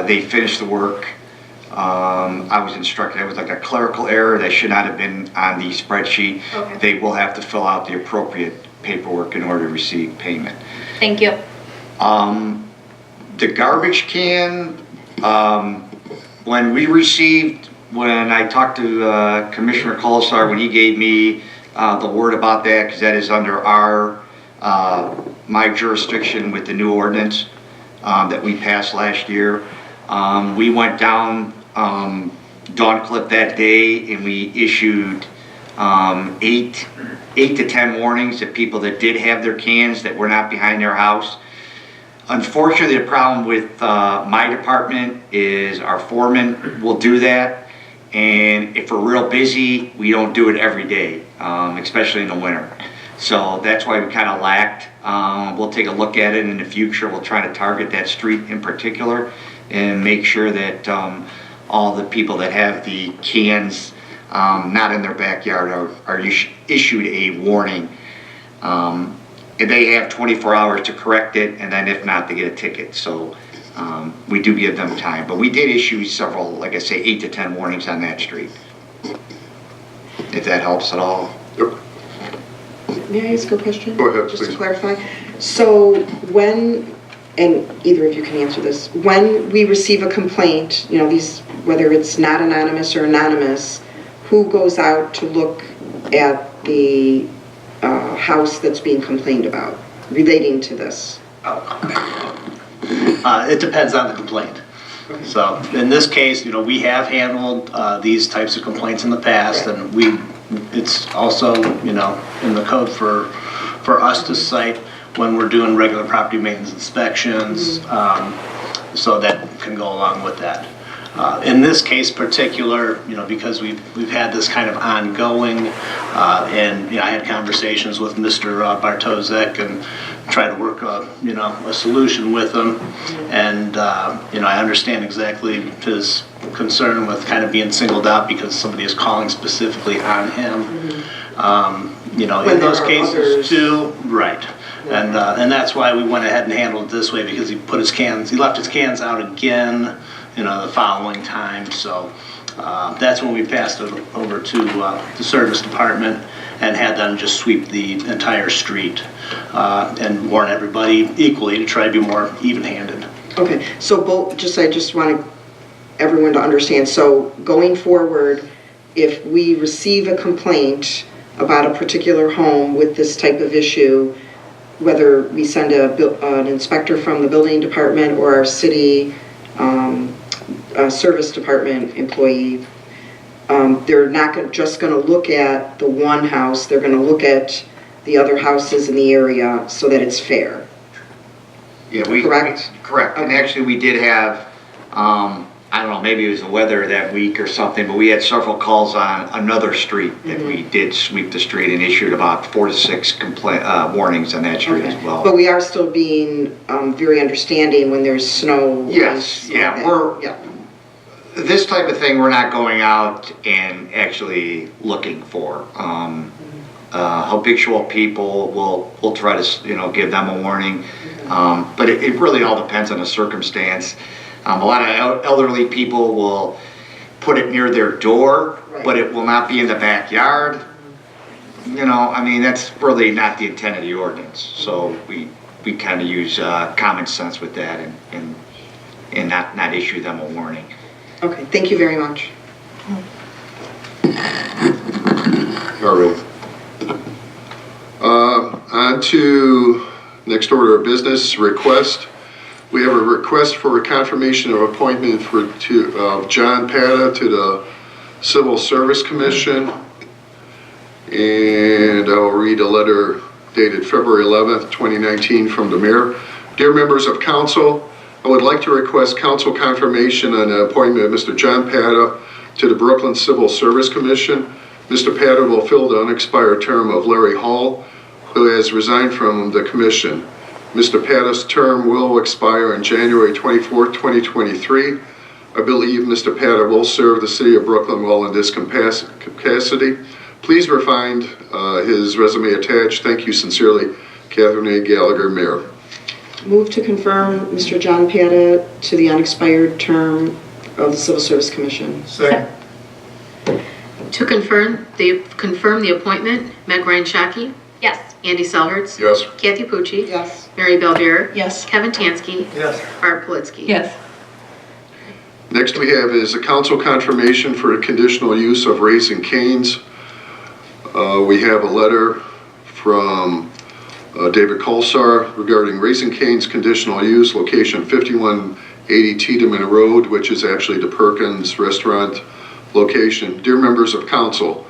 they finished the work, I was instructed it was like a clerical error that should not have been on the spreadsheet. Okay. They will have to fill out the appropriate paperwork in order to receive payment. Thank you. The garbage can, when I talked to Commissioner Kolsar, when he gave me the word about that, because that is under my jurisdiction with the new ordinance that we passed last year, we went down Dawn-Clip that day and we issued 8 to 10 warnings to people that did have their cans that were not behind their house. Unfortunately, the problem with my department is our foreman will do that, and if we're real busy, we don't do it every day, especially in the winter. So that's why we kind of lacked. We'll take a look at it in the future. We'll try to target that street in particular and make sure that all the people that have the cans not in their backyard are issued a warning. They have 24 hours to correct it, and then if not, they get a ticket. So we do give them time. But we did issue several, like I say, 8 to 10 warnings on that street. If that helps at all. Yep. May I ask a question? Go ahead, Just please. to clarify. So when and either of you can answer this, when we receive a complaint, you know, these, whether it's not anonymous or anonymous, who goes out to look at the house that's being complained about relating to this? It depends on the complaint. So in this case, you know, we have handled these types of complaints in the past, and it's also, you know, in the code for us to cite when we're doing regular property maintenance inspections, so that can go along with that. In this case particular, you know, because we've had this kind of ongoing, and you know, I had conversations with Mr. Bartosek and try to work a solution with him, and you know, I understand exactly his concern with kind of being singled out because somebody is calling specifically on him. You know, in those cases too, right. And that's why we went ahead and handled it this way, because he left his cans out again, you know, the following time. So that's when we passed it over to the service department and had them just sweep the entire street and warn everybody equally to try to be more even-handed. Okay, so I just want everyone to understand. So going forward, if we receive a complaint about a particular home with this type of issue, whether we send an inspector from the building department or our city service department employee, they're not just going to look at the one house, they're going to look at the other houses in the area so that it's fair. Yeah, correct? Correct. And actually we did have, I don't know, maybe it was the weather that week or something, but we had several calls on another street that we did sweep the street and issued about 4 to 6 warnings on that street as well. But we are still being very understanding when there's snow. Yes, yeah, this type of thing we're not going out and actually looking for. Habitual people, we'll try to, you know, give them a warning, but it really all depends on the circumstance. A lot of elderly people will put it near their door, but it will not be in the backyard. You know, I mean, that's really not the intent of the ordinance. So we kind of use common sense with that and not issue them a warning. Okay, thank you very much. All right. On to next order of business, request. We have a request for a confirmation of appointment of John Pata to the Civil Service Commission. And I'll read a letter dated February 11th, 2019 from the mayor. Dear members of council, I would like to request council confirmation on the appointment of Mr. John Pata to the Brooklyn Civil Service Commission. Mr. Pata will fill the unexpired term of Larry Hall, who has resigned from the commission. Mr. Pata's term will expire on January 24th, 2023. I believe Mr. Pata will serve the city of Brooklyn well in this capacity. Please find his resume attached. Thank you sincerely, Catherine A. Gallagher, Mayor. Move to confirm Mr. John Pata to the unexpired term of the Civil Service Commission. Second. To confirm the appointment, Meg Ryan Shaki. Yes. Andy Selhertz. Yes. Kathy Pucci. Yes. Mary Belbeer. Yes. Kevin Tansky. Yes. Barb Politzky. Yes. Next we have is a council confirmation for the conditional use of Raising Cane's. We have a letter from David Colsar regarding Raising Cane's conditional use, location 5180 Tiedemann Road, which is actually the Perkins Restaurant location. Dear members of council,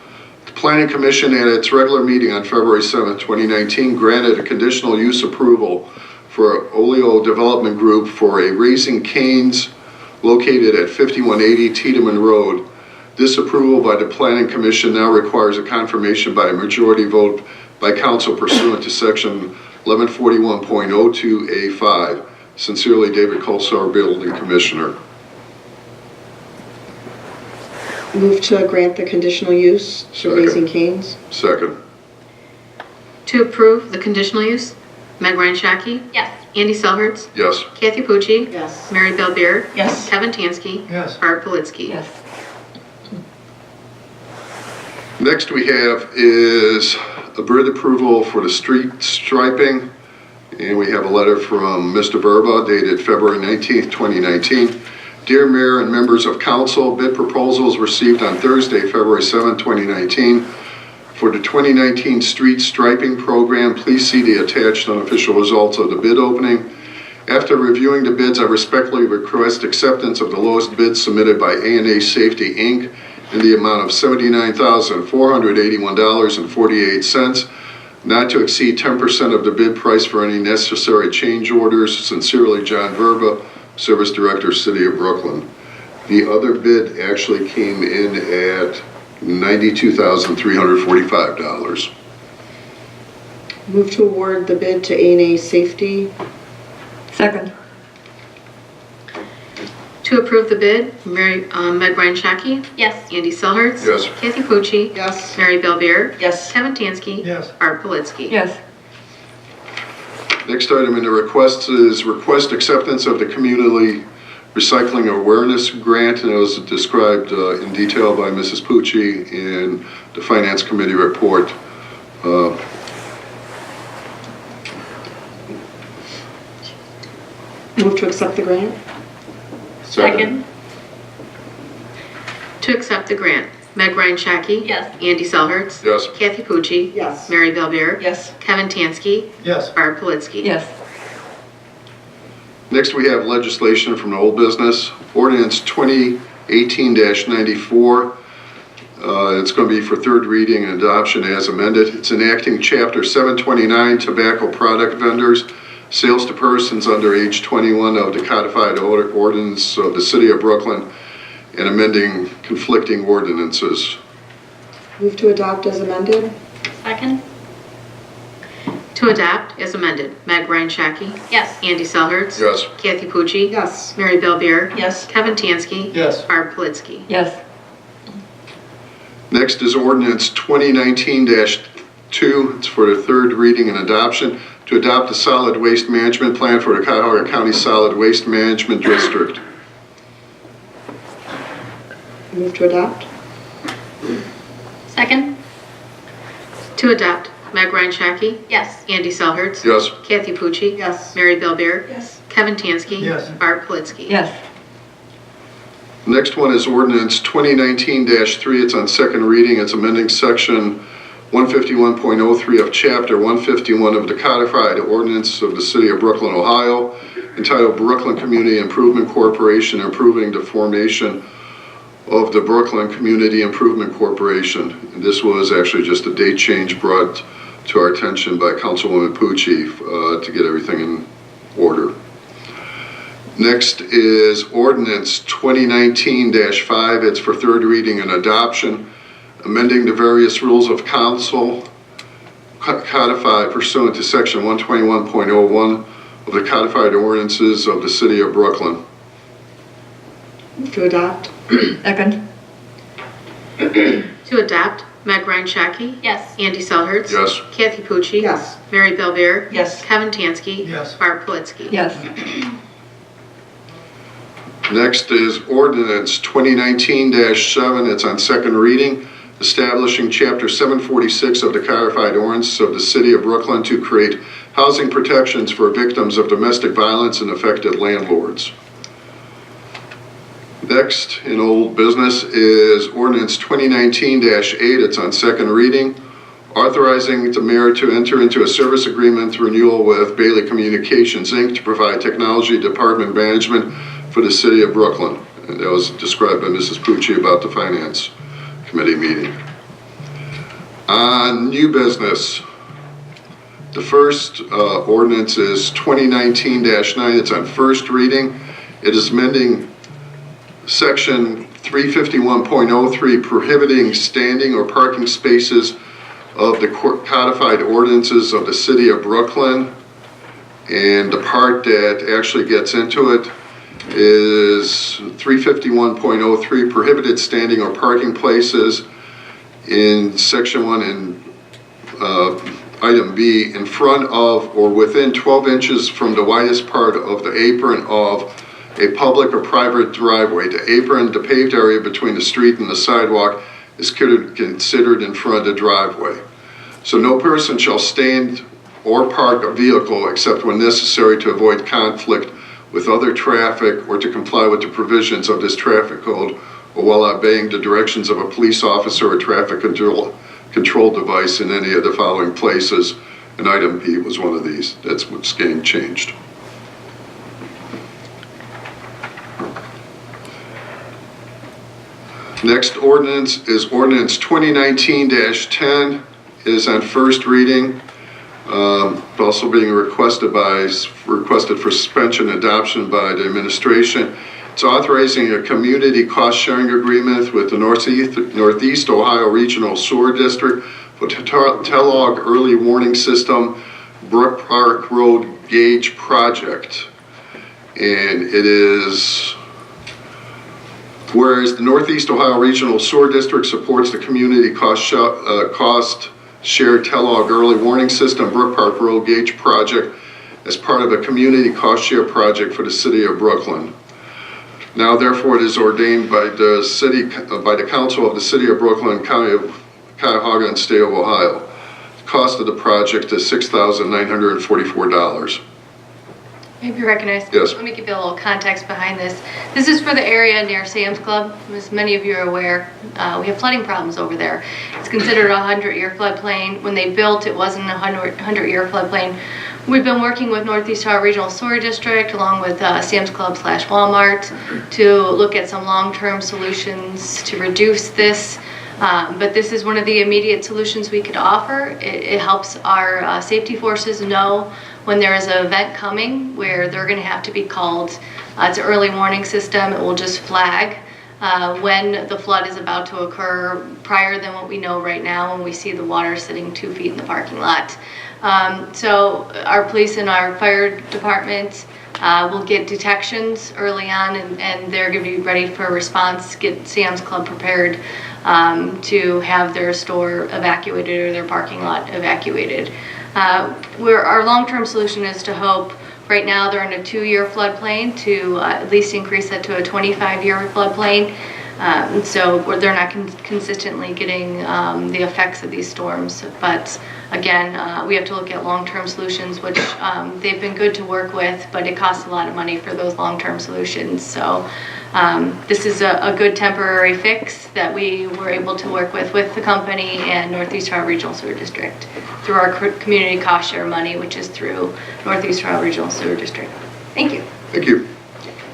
the Planning Commission at its regular meeting on February 7, 2019 granted a conditional use approval for Oleo Development Group for a Raising Cane's located at 5180 Tiedemann Road. This approval by the Planning Commission now requires a confirmation by a majority vote by council pursuant to section 1141.02A5. Sincerely, David Colsar, Building Commissioner. Move to grant the conditional use to Raising Cane's. Second. To approve the conditional use, Meg Ryan Shaki. Yes. Andy Selhertz. Yes. Kathy Pucci. Yes. Mary Belbeer. Yes. Kevin Tansky. Yes. Barb Politzky. Yes. Next we have is a bid approval for the street striping And we have a letter from Mr. Verba dated February 19th, 2019. Dear Mayor and members of council, bid proposals received on Thursday, February 7th, 2019. For the 2019 street striping program, please see the attached unofficial results of the bid opening. After reviewing the bids, I respectfully request acceptance of the lowest bid submitted by A&A Safety, Inc. in the amount of $79,481.48, not to exceed 10% of the bid price for any necessary change orders. Sincerely, John Verba, Service Director, City of Brooklyn. The other bid actually came in at $92,345. Move to award the bid to A&A Safety. Second. To approve the bid, Meg Ryan Shaki. Yes. Andy Selhertz. Yes. Kathy Pucci. Yes. Mary Bellbeer. Yes. Kevin Tansky. Yes. Art Politsky. Yes. Next item in the request is request acceptance of the Community Recycling Awareness Grant, and it was described in detail by Mrs. Pucci in the Finance Committee report. Move to accept the grant. Second. To accept the grant, Meg Ryan Shaki. Yes. Andy Selhertz. Yes. Kathy Pucci. Yes. Mary Bellbeer. Yes. Kevin Tansky. Yes. Art Politsky. Yes. Next, we have legislation from the old business, ordinance 2018-94. It's going to be for third reading and adoption as amended. It's enacting Chapter 729 tobacco product vendors, sales to persons under age 21 of the codified ordinance of the City of Brooklyn, and amending conflicting ordinances. Move to adopt as amended. Second. To adopt as amended, Meg Ryan Shaki. Yes. Andy Selhertz. Yes. Kathy Pucci. Yes. Mary Bellbeer. Yes. Kevin Tansky. Yes. Art Politsky. Yes. Next is ordinance 2019-2. It's for the third reading and adoption to adopt a solid waste management plan for the Cuyahoga County Solid Waste Management District. Move to adopt. Second. To adopt, Meg Ryan Shaki. Yes. Andy Selhertz. Yes. Kathy Pucci. Yes. Mary Bellbeer. Yes. Kevin Tansky. Yes. Art Politsky. Yes. Next one is ordinance 2019-3. It's on second reading. It's amending section 151.03 of chapter 151 of the codified ordinance of the City of Brooklyn, Ohio, entitled Brooklyn Community Improvement Corporation, improving the formation of the Brooklyn Community Improvement Corporation. And this was actually just a date change brought to our attention by Councilwoman Pucci to get everything in order. Next is ordinance 2019-5. It's for third reading and adoption, amending the various rules of council codified pursuant to section 121.01 of the codified ordinances of the City of Brooklyn. Move to adopt. Second. To adopt, Meg Ryan Shaki. Yes. Andy Selhertz. Yes. Kathy Pucci. Yes. Mary Bellbeer. Yes. Kevin Tansky. Yes. Art Politsky. Yes. Next is ordinance 2019-7. It's on second reading, establishing chapter 746 of the codified ordinance of the City of Brooklyn to create housing protections for victims of domestic violence and affected landlords. Next in old business is ordinance 2019-8. It's on second reading, authorizing the mayor to enter into a service agreement renewal with Bailey Communications, Inc. to provide technology department management for the City of Brooklyn. And that was described by Mrs. Pucci about the Finance Committee meeting. On new business, the first ordinance is 2019-9. It's on first reading. It is amending section 351.03, prohibiting standing or parking spaces of the codified ordinances of the City of Brooklyn. And the part that actually gets into it is 351.03, prohibited standing or parking places in section 1 and item B, in front of or within 12 inches from the widest part of the apron of a public or private driveway. The apron, the paved area between the street and the sidewalk, is considered in front of the driveway. So no person shall stand or park a vehicle except when necessary to avoid conflict with other traffic or to comply with the provisions of this traffic code, or while obeying the directions of a police officer or traffic control device in any of the following places. And item B was one of these. That's what's getting changed. Next ordinance is ordinance 2019-10. It is on first reading. Also being requested for suspension and adoption by the administration. It's authorizing a community cost-sharing agreement with the Northeast Ohio Regional Sewer District for Kellogg Early Warning System Brook Park Road Gauge Project. And it is, whereas the Northeast Ohio Regional Sewer District supports the community cost shared Kellogg Early Warning System Brook Park Road Gauge Project as part of a community cost share project for the city of Brooklyn. Now therefore it is ordained by the council of the city of Brooklyn, county of Cuyahoga, and state of Ohio. The cost of the project is $6,944. May I be recognized? Yes. Let me give you a little context behind this. This is for the area near Sam's Club. As many of you are aware, we have flooding problems over there. It's considered a 100-year floodplain. When they built, it wasn't a 100-year floodplain. We've been working with Northeast Ohio Regional Sewer District along with Sam's Club / Walmart to look at some long-term solutions to reduce this. But this is one of the immediate solutions we could offer. It helps our safety forces know when there is an event coming where they're going to have to be called. It's an early warning system. It will just flag when the flood is about to occur prior than what we know right now when we see the water sitting 2 feet in the parking lot. So our police and our fire department will get detections early on, and they're going to be ready for a response, get Sam's Club prepared to have their store evacuated or their parking lot evacuated. Our long-term solution is to hope, right now they're in a 2-year floodplain, to at least increase that to a 25-year floodplain. So they're not consistently getting the effects of these storms. But again, we have to look at long-term solutions, which they've been good to work with, but it costs a lot of money for those long-term solutions. So this is a good temporary fix that we were able to work with the company and Northeast Ohio Regional Sewer District through our community cost share money, which is through Northeast Ohio Regional Sewer District. Thank you. Thank you.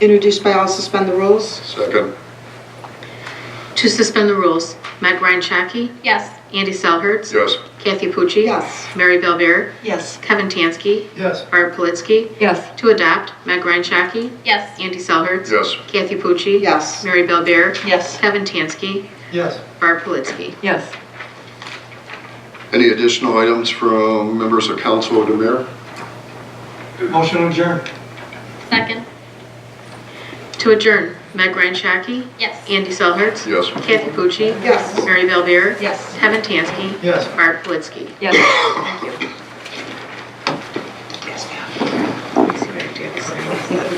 Introduced by all, suspend the rules. Second. To suspend the rules, Meg Ryan Shaki, Yes. Andy Selhertz, Yes. Kathy Pucci, Yes. Mary Bellbeer, Yes. Kevin Tansky, Yes. Barb Politzky. Yes. To adopt, Meg Ryan Shaki, Yes. Andy Selhertz, Yes. Kathy Pucci, Yes. Mary Bellbeer, Yes. Kevin Tansky, Yes. Barb Politzky. Yes. Any additional items from members of council or the mayor? Motion to adjourn. Second. To adjourn, Meg Ryan Shaki, Yes. Andy Selhertz, Yes. Kathy Pucci, Yes. Mary Bellbeer, Yes. Kevin Tansky, Yes. Barb Politzky. Yes. Thank you.